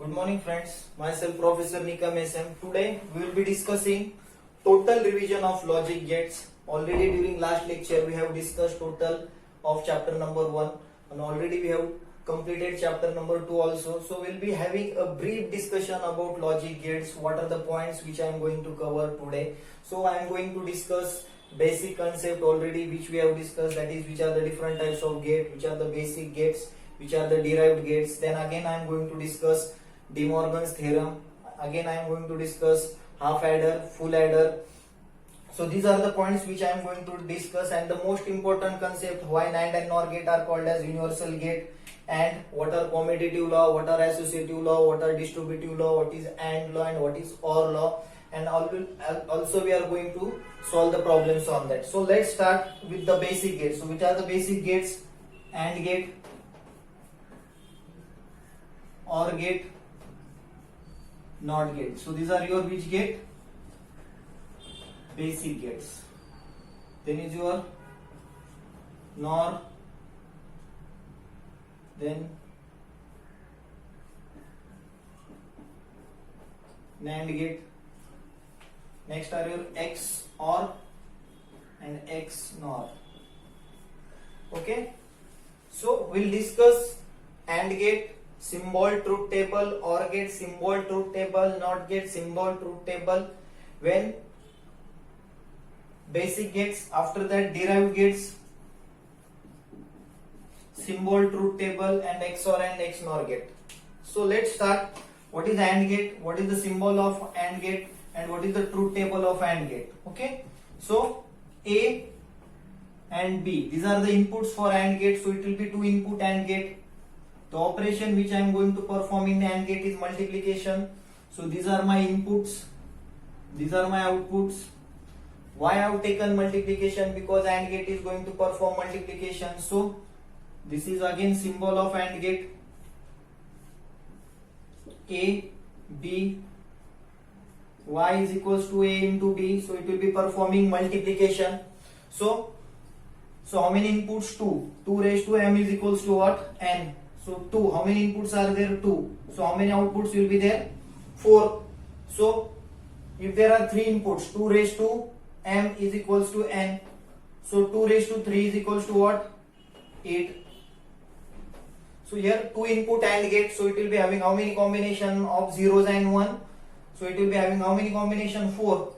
Good morning friends, myself Professor Nikam SM. Today we will be discussing total revision of logic gates. Already during last lecture we have discussed total of chapter number 1 and already we have completed chapter number 2 also. So we will be having a brief discussion about logic gates. What are the points which I am going to cover today. So I am going to discuss basic concept already which we have discussed, that is which are the different types of gate, which are the basic gates, which are the derived gates. Then again I am going to discuss De Morgan's theorem. Again I am going to discuss half adder, full adder. So these are the points which I am going to discuss, and the most important concept, why NAND and NOR gate are called as universal gate, and what are commutative law, what are associative law, what are distributive law, what is AND law and what is OR law, and also we are going to solve the problems on that. So let's start with the basic gates. So which are the basic gates? AND gate, OR gate, NOT gate. So these are your which gate? Basic gates. Then is your NOR, then NAND gate. Next are your XOR and XNOR. Okay. So we'll discuss AND gate, symbol truth table, OR gate, symbol truth table, NOT gate, symbol truth table. When basic gates, after that derived gates, symbol truth table, and XOR and XNOR gate. So let's start. What is AND gate? What is the symbol of AND gate? And what is the truth table of AND gate? Okay. So A and B, these are the inputs for AND gate. So it will be two input AND gate. The operation which I am going to perform in AND gate is multiplication. So these are my inputs, these are my outputs. Why I have taken multiplication? Because AND gate is going to perform multiplication. So this is again symbol of AND gate. A, B, Y is equals to A into B. So it will be performing multiplication. So how many inputs? 2. 2 raised to M is equals to what? N. So 2. How many inputs are there? 2. So how many outputs will be there? 4. So if there are 3 inputs, 2 raised to M is equals to N. So 2 raised to 3 is equals to what? 8. So here 2 input AND gate. So it will be having how many combination of zeros and 1? So it will be having how many combination? 4.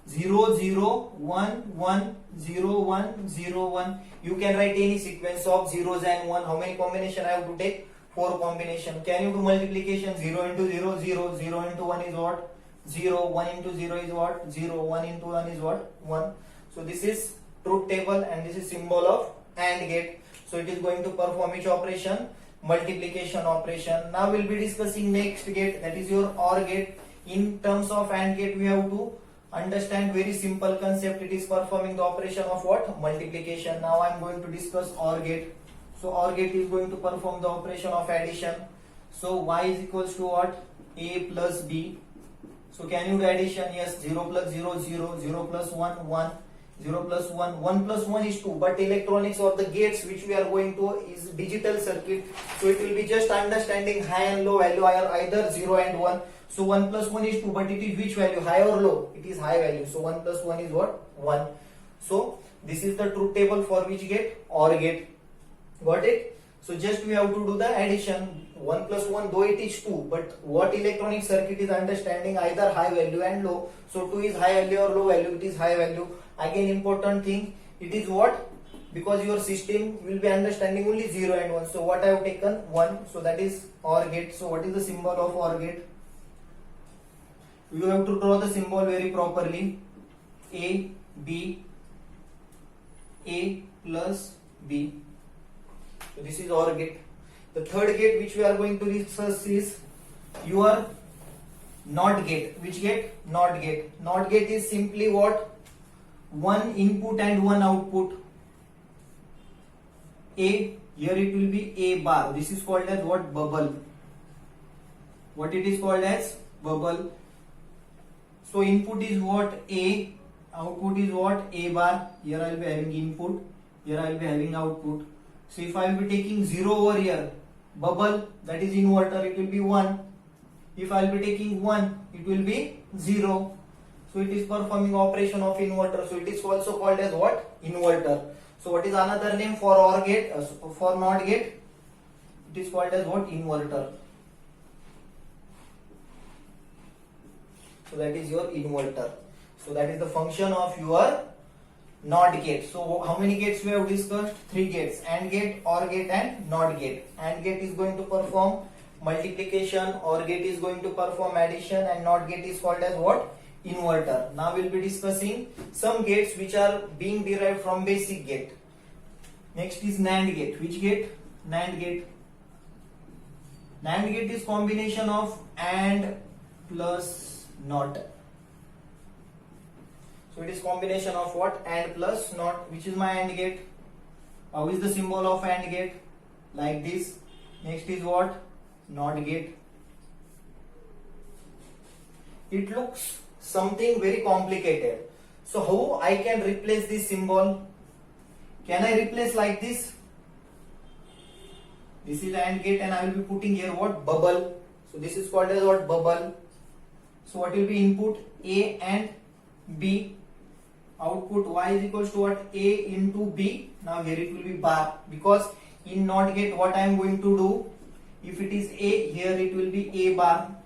0, 0, 1, 1, 0, 1, 0, 1. You can write any sequence of zeros and 1. How many combination I have to take? 4 combination. Can you do multiplication? 0 into 0, 0. 0 into 1 is what? 0. 1 into 0 is what? 0. 1 into 1 is what? 1. So this is truth table and this is symbol of AND gate. So it is going to perform which operation? Multiplication operation. Now we'll be discussing next gate, that is your OR gate. In terms of AND gate, we have to understand very simple concept. It is performing the operation of what? Multiplication. Now I am going to discuss OR gate. So OR gate is going to perform the operation of addition. So Y is equals to what? A plus B. So can you do addition? Yes. 0 plus 0, 0. 0 plus 1, 1. 0 plus 1. 1 plus 1 is 2. But electronics or the gates which we are going to is digital circuit. So it will be just understanding high and low value, either 0 and 1. So 1 plus 1 is 2, but it is which value? High or low? It is high value. So 1 plus 1 is what? 1. So this is the truth table for which gate? OR gate. Got it? So just we have to do the addition. 1 plus 1, though it is 2, but what electronic circuit is understanding? Either high value and low. So 2 is high value or low value? It is high value. Again important thing, it is what? Because your system will be understanding only 0 and 1. So what I have taken? 1. So that is OR gate. So what is the symbol of OR gate? You have to draw the symbol very properly. A, B, A plus B. So this is OR gate. The third gate which we are going to discuss is your NOT gate. Which gate? NOT gate. NOT gate is simply what? One input and one output. A, here it will be A bar. This is called as what? Bubble. What it is called as? Bubble. So input is what? A. Output is what? A bar. Here I will be having input. Here I will be having output. So if I will be taking 0 over here, bubble, that is inverter, it will be 1. If I'll be taking 1, it will be 0. So it is performing operation of inverter. So it is also called as what? Inverter. So what is another name for OR gate? For NOT gate? It is called as what? Inverter. So that is your inverter. So that is the function of your NOT gate. So how many gates we have discussed? 3 gates: AND gate, OR gate, and NOT gate. AND gate is going to perform multiplication, OR gate is going to perform addition, and NOT gate is called as what? Inverter. Now we'll be discussing some gates which are being derived from basic gate. Next is NAND gate. Which gate? NAND gate. NAND gate is combination of AND plus NOT. So it is combination of what? AND plus NOT. Which is my AND gate? How is the symbol of AND gate? Like this. Next is what? NOT gate. It looks something very complicated. So how I can replace this symbol? Can I replace like this? This is AND gate and I will be putting here what? Bubble. So this is called as what? Bubble. So what will be input? A and B. Output Y is equals to what? A into B. Now here it will be bar, because in NOT gate what I am going to do, if it is A, here it will be A bar.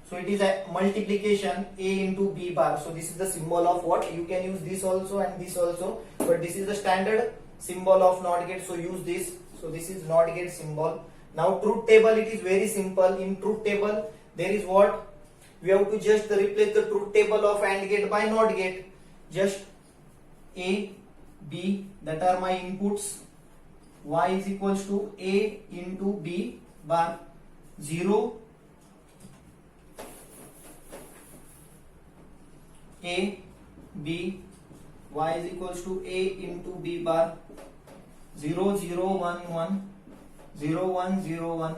So it is a multiplication, A into B bar. So this is the symbol of what? You can use this also and this also, but this is the standard symbol of NOT gate, so use this. So this is NOT gate symbol. Now truth table, it is very simple. In truth table there is what? We have to just replace the truth table of AND gate by NOT gate. Just A, B, that are my inputs. Y is equals to A into B bar. 0, A, B, Y is equals to A into B bar. 0, 0, 1, 1, 0, 1, 0, 1.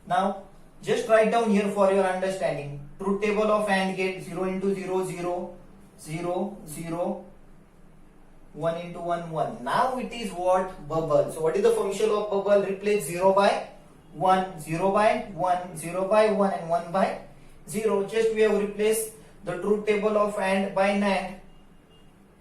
Now just write down here for your understanding. Truth table of AND gate: 0 into 0, 0, 0, 0, 1 into 1, 1. Now it is what? Bubble. So what is the function of bubble? Replace 0 by 1, 0 by 1, 0 by 1, and 1 by 0. Just we have replaced the truth table of AND by NAND.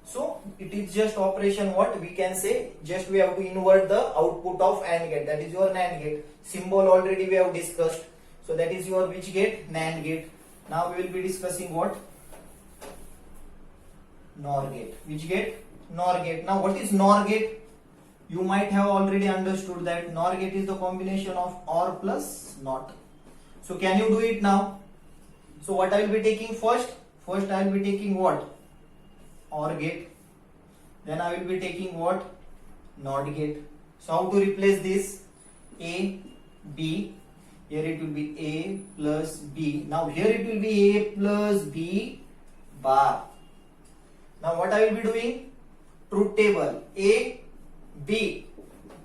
So it is just operation what? We can say just we have to invert the output of AND gate. That is your NAND gate. Symbol already we have discussed. So that is your which gate? NAND gate. Now we will be discussing what? NOR gate. Which gate? NOR gate. Now what is NOR gate? You might have already understood that NOR gate is the combination of OR plus NOT. So can you do it now? So what I will be taking first? First I will be taking what? OR gate. Then I will be taking what? NOT gate. So how to replace this? A, B. Here it will be A plus B. Now here it will be A plus B bar. Now what I will be doing? Truth table. A, B.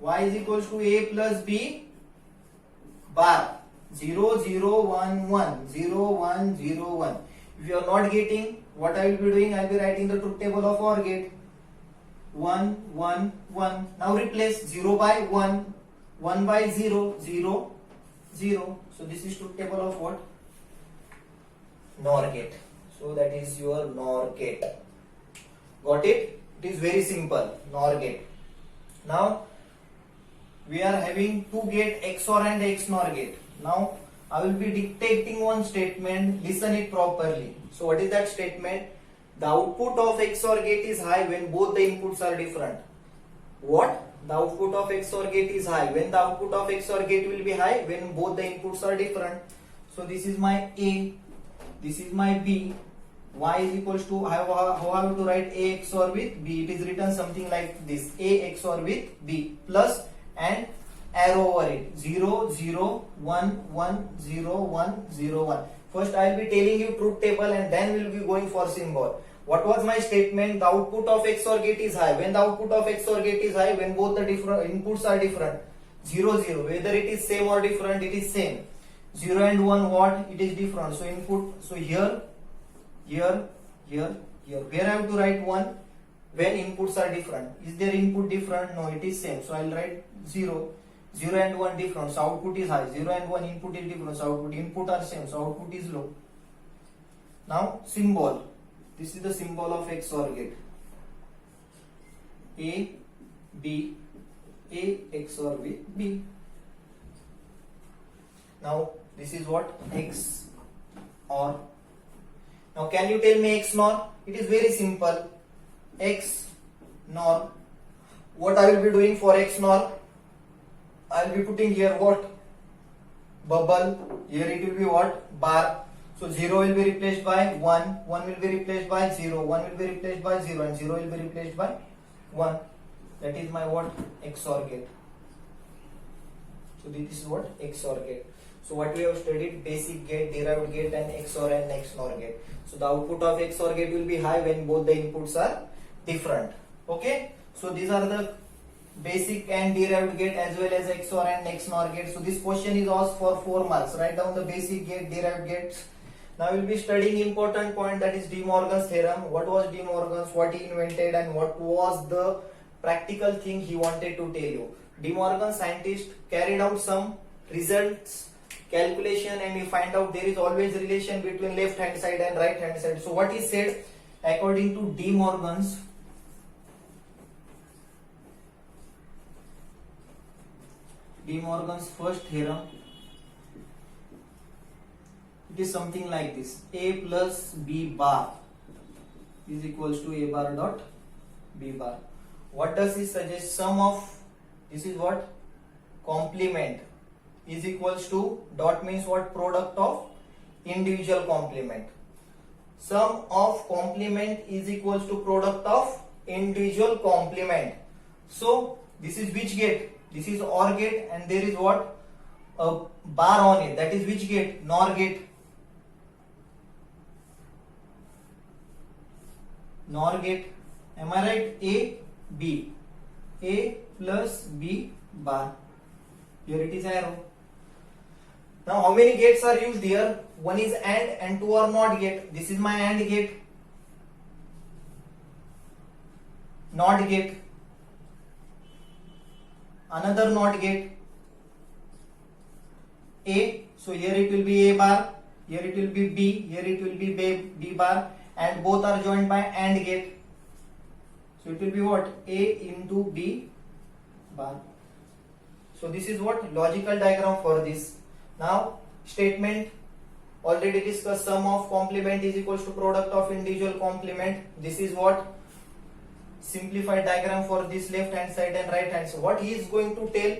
Y is equals to A plus B bar. 0, 0, 1, 1. 0, 1, 0, 1. If you are not getting, what I will be doing? I will be writing the truth table of OR gate. 1, 1, 1. Now replace 0 by 1. 1 by 0. 0, 0. So this is truth table of what? NOR gate. So that is your NOR gate. Got it? It is very simple. NOR gate. Now we are having 2 gate XOR and XNOR gate. Now I will be dictating one statement. Listen it properly. So what is that statement? The output of XOR gate is high when both the inputs are different. What? The output of XOR gate is high. When the output of XOR gate will be high? When both the inputs are different. So this is my A. This is my B. Y is equals to, how I have to write A XOR with B? It is written something like this. A XOR with B plus and arrow over it. 0, 0, 1, 1, 0, 1, 0, 1. First I will be telling you truth table and then we will be going for symbol. What was my statement? The output of XOR gate is high. When the output of XOR gate is high, when both the different inputs are different. 0, 0. Whether it is same or different, it is same. 0 and 1 what? It is different. So input, so here, here, here, here. Where I have to write 1? When inputs are different. Is their input different? No, it is same. So I will write 0. 0 and 1 different, so output is high. 0 and 1 input is different, so input are same, so output is low. Now symbol, this is the symbol of XOR gate. A, B, A XOR B. Now this is what? X OR. Now can you tell me X NOR? It is very simple. X NOR. What I will be doing for X NOR? I will be putting here what? Bubble. Here it will be what? Bar. So 0 will be replaced by 1, 1 will be replaced by 0, 1 will be replaced by 0, and 0 will be replaced by 1. That is my what? XOR gate. So this is what? XOR gate. So what we have studied, basic gate, derived gate, and XOR and XNOR gate. So the output of XOR gate will be high when both the inputs are different. Okay. So these are the basic and derived gate as well as XOR and XNOR gate. So this question is asked for 4 marks. Write down the basic gate, derived gates. Now we will be studying important point, that is De Morgan's theorem. What was De Morgan's, what he invented, and what was the practical thing he wanted to tell you. De Morgan scientist carried out some results calculation, and he find out there is always relation between left hand side and right hand side. So what he said, according to De Morgan's first theorem, it is something like this: A plus B bar is equals to A bar dot B bar. What does he suggest? Sum of, this is what? Complement is equals to, dot means what? Product of individual complement. Sum of complement is equals to product of individual complement. So this is which gate? This is OR gate, and there is what? A bar on it. That is which gate? NOR gate. NOR gate. Am I right? A, B. A plus B bar. Here it is arrow. Now how many gates are used here? One is AND and two are NOT gate. This is my AND gate. NOT gate. Another NOT gate. A. So here it will be A bar. Here it will be B. Here it will be B bar. And both are joined by AND gate. So it will be what? A into B bar. So this is what? Logical diagram for this. Now statement, already discussed, sum of complement is equals to product of individual complement. This is what? Simplified diagram for this left hand side and right hand side. What he is going to tell,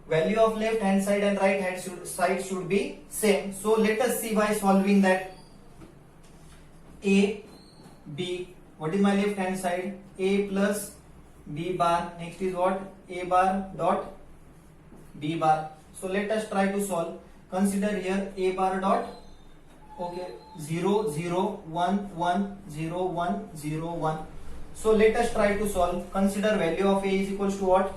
value of left hand side and right hand side should be same. So let us see by solving that. A, B, what is my left hand side? A plus B bar. Next is what? A bar dot B bar. So let us try to solve. Consider here A bar dot, okay, 0 0 1 1 0 1 0 1. So let us try to solve. Consider value of A is equals to what?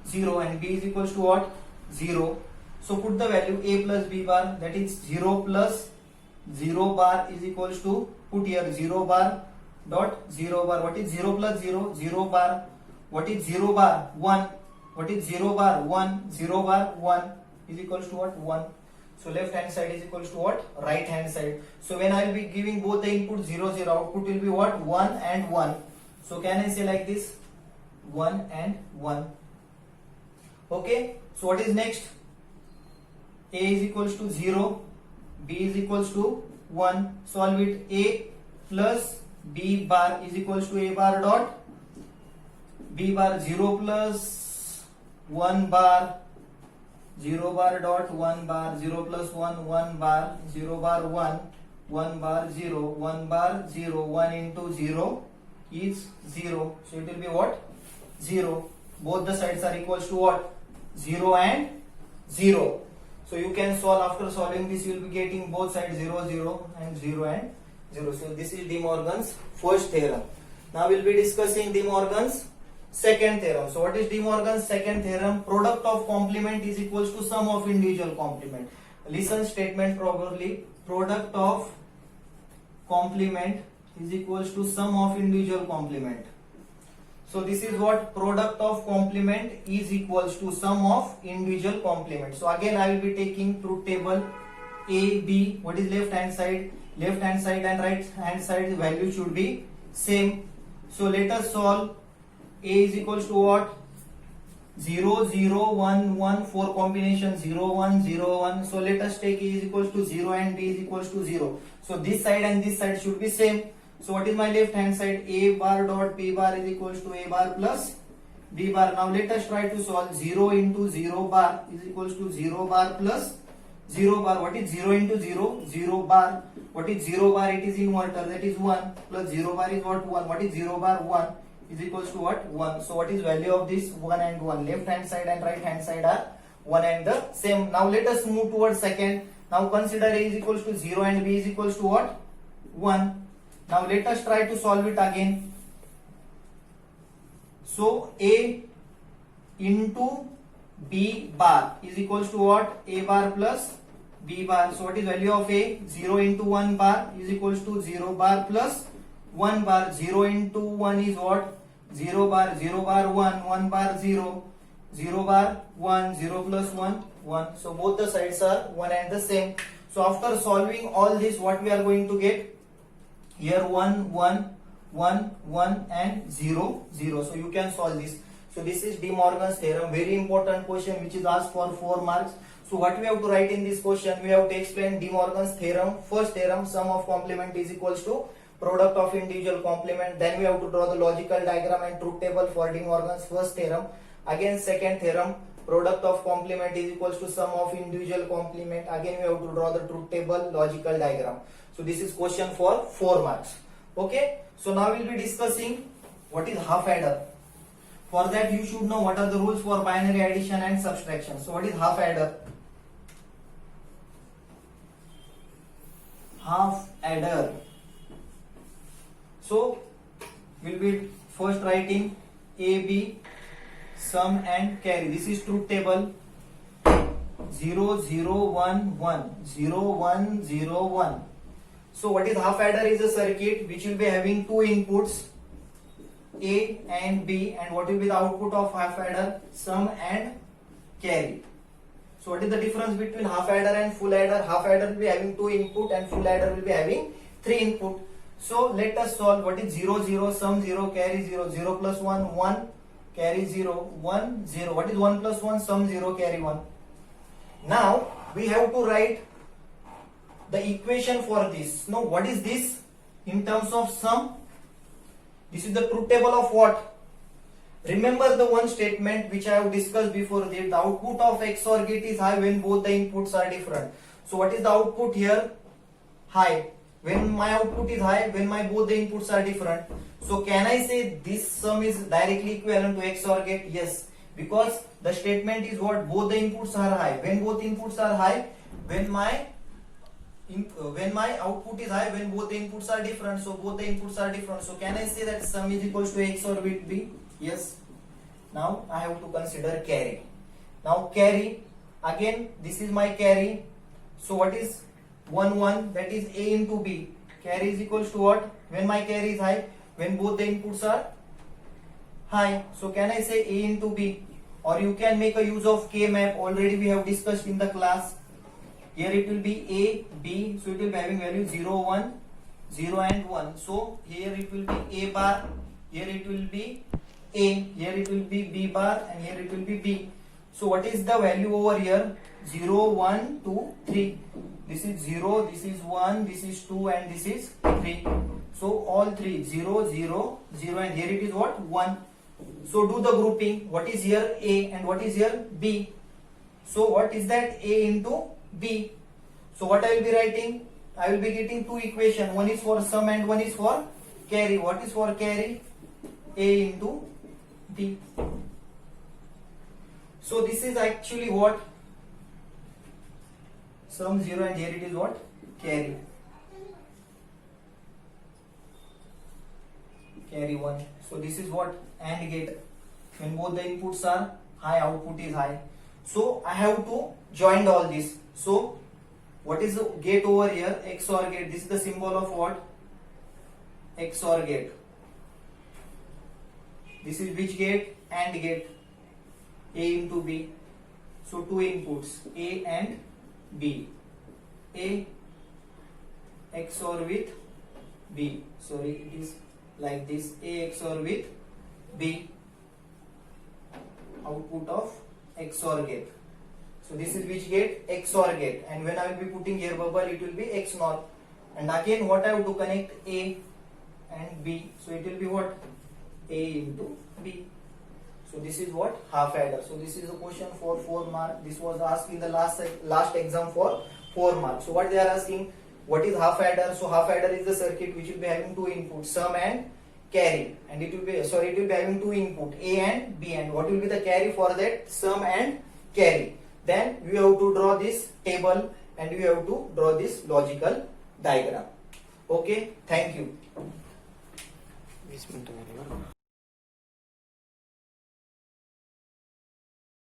0, and B is equals to what? 0. So put the value A plus B bar, that is 0 plus 0 bar is equals to, put here 0 bar dot 0 bar. What is 0 plus 0? 0 bar. What is 0 bar? 1. What is 0 bar? 1. 0 bar 1 is equals to what? 1. So left hand side is equals to what? Right hand side. So when I will be giving both the input 0 0, output will be what? 1 and 1. So can I say like this? 1 and 1. Okay. So what is next? A is equals to 0. B is equals to 1. Solve it. A plus B bar is equals to A bar dot B bar. 0 plus 1 bar, 0 bar dot 1 bar, 0 plus 1 1 bar, 0 bar 1 1 bar 0 1 bar 0. 1 into 0 is 0. So it will be what? 0. Both the sides are equals to what? 0 and 0. So you can solve. After solving this, you will be getting both sides 0 0 and 0 and 0. So this is De Morgan's first theorem. Now we will be discussing De Morgan's second theorem. So what is De Morgan's second theorem? Product of complement is equals to sum of individual complement. Listen statement properly. Product of complement is equals to sum of individual complement. So this is what product of complement is equals to sum of individual complement. So again I will be taking truth table A, B. What is left hand side? Left hand side and right hand side value should be same. So let us solve. A is equals to what? 0, 0, 1, 1, 4 combination 0, 1, 0, 1. So let us take A is equals to 0 and B is equals to 0. So this side and this side should be same. So what is my left hand side? A bar dot B bar is equals to A bar plus B bar. Now let us try to solve. 0 into 0 bar is equals to 0 bar plus 0 bar. What is 0 into 0? 0 bar. What is 0 bar? It is inverter, that is 1 plus 0 bar is what? 1. What is 0 bar? 1 is equals to what? 1. So what is value of this? 1 and 1. Left hand side and right hand side are 1 and the same. Now let us move towards second. Now consider A is equals to 0 and B is equals to what? 1. Now let us try to solve it again. So A into B bar is equals to what? A bar plus B bar. So what is value of A? 0 into 1 bar is equals to 0 bar plus 1 bar. 0 into 1 is what? 0 bar. 0 bar 1. 1 bar 0. 0 bar 1. 0 plus 1 1. So both the sides are 1 and the same. So after solving all this, what we are going to get? Here 1 1 1 1 and 0 0. So you can solve this. So this is De Morgan's theorem, very important question which is asked for 4 marks. So what we have to write in this question? We have to explain De Morgan's theorem. First theorem, sum of complement is equals to product of individual complement. Then we have to draw the logical diagram and truth table for De Morgan's first theorem. Again second theorem, product of complement is equals to sum of individual complement. Again we have to draw the truth table, logical diagram. So this is question for 4 marks. Okay. So now we will be discussing what is half adder. For that you should know what are the rules for binary addition and subtraction. So what is half adder? Half adder. So we'll be first writing A, B, sum and carry. This is truth table. 0 0 1 1 0 1 0 1. So what is half adder? Is a circuit which will be having two inputs A and B, and what will be the output of half adder? Sum and carry. So what is the difference between half adder and full adder? Half adder will be having two input and full adder will be having three input. So let us solve. What is 0 0, sum 0, carry 0. 0 plus 1 1, carry 0, 1 0. What is 1 plus 1? Sum 0, carry 1. Now we have to write the equation for this. Now what is this in terms of sum? This is the truth table of what? Remember the one statement which I have discussed before, that the output of XOR gate is high when both the inputs are different. So what is the output here? High. When my output is high, when my both the inputs are different. So can I say this sum is directly equivalent to XOR gate? Yes, because the statement is what? Both the inputs are high. When both inputs are high, when my output is high, when both the inputs are different. So both the inputs are different. So can I say that sum is equals to XOR with B? Yes. Now I have to consider carry. Now carry, again this is my carry. So what is 1 1? That is A into B. Carry is equals to what? When my carry is high, when both the inputs are high. So can I say A into B? Or you can make a use of K map. Already we have discussed in the class. Here it will be A, B, so it will be having value 0, 1, 0 and 1. So here it will be A bar, here it will be A, here it will be B bar, and here it will be B. So what is the value over here? 0, 1, 2, 3. This is 0, this is 1, this is 2 and this is 3. So all 3, 0, 0, 0 and here it is what? 1. So do the grouping. What is here? A and what is here? B. So what is that? A into B. So what I will be writing? I will be getting two equations. One is for sum and one is for carry. What is for carry? A into B. So this is actually what? Sum 0 and here it is what? Carry. Carry 1. So this is what? AND gate. When both the inputs are high, output is high. So I have to join all this. So what is the gate over here? XOR gate. This is the symbol of what? XOR gate. This is which gate? AND gate. A into B. So two inputs A and B. A XOR with B. Sorry, it is like this. A XOR with B. Output of XOR gate. So this is which gate? XOR gate. And when I will be putting here bubble, it will be XNOR. And again, what I have to connect? A and B. So it will be what? A into B. So this is what? Half adder. So this is a question for 4 marks. This was asked in the last exam for 4 marks. So what they are asking? What is half adder? So half adder is the circuit which will be having two inputs, sum and carry. And it will be having two input, A and B. And what will be the carry for that? Sum and carry. Then we have to draw this table and we have to draw this logical diagram. Okay, thank you. 20 मिनिटं झाली बरं.